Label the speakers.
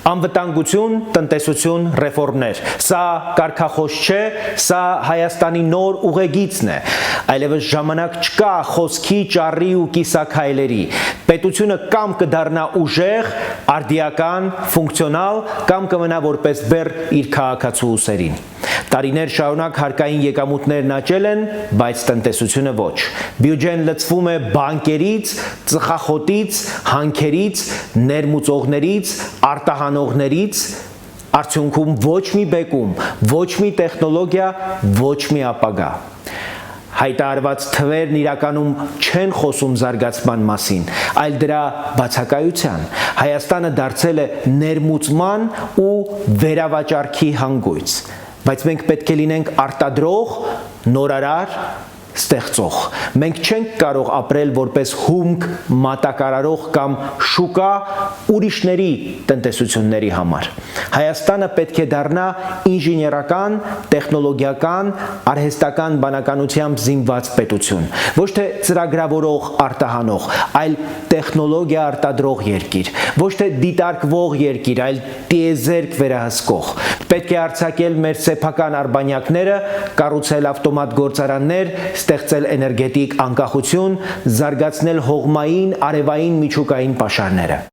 Speaker 1: Անվտանգություն, տնտեսություն, ռեֆորմներ։ Սա կարգախոս չէ, սա Հայաստանի նոր ուղեգիծն է։ Այլևս ժամանակ չկա խոսքի, ճառի ու կիսաքայլերի։ Պետությունը կամ կդառնա ուժեղ, արդիական, ֆունկցիոնալ, կամ կմնա որպես բեռ իր քաղաքացու ուսերին։ Տարիներ շարունակ հարկային եկամուտներն աճել են, բայց տնտեսությունը ոչ։ Բյուջեն լցվում է բանկերից, ծխախոտից, հանքերից, ներմուծողներից, արտահանողներից, արդյունքում ոչ մի բեկում, ոչ մի տեխնոլոգիա, ոչ մի ապագա։ Հայտարարված թվերն իրականում չեն խոսում զարգացման մասին, այլ դրա բացակայության։ Հայաստանը դարձել է ներմուծման ու վերավաճառքի հանգույց, բայց մենք պետք է լինենք արտադրող, նորարար, ստեղծող։ Մենք չենք կարող ապրել որպես հումք մատակարարող կամ շուկա ուրիշների տնտեսությունների համար։ Հայաստանը պետք է դառնա ինժեներական, տեխնոլոգիական, արհեստական բանականությամբ զինված պետություն, ոչ թե ծրագրավորող, արտահանող, այլ տեխնոլոգիա արտադրող երկիր, ոչ թե դիտարկվող երկիր, այլ տիեզերք վերահսկող։ Պետք է արձակել մեր սեփական արբանյակները, կառուցել ավտոմատ գործարաններ, ստեղծել էներգետիկ անկախություն, զարգացնել հողմային, արևային միջուկային պաշարները։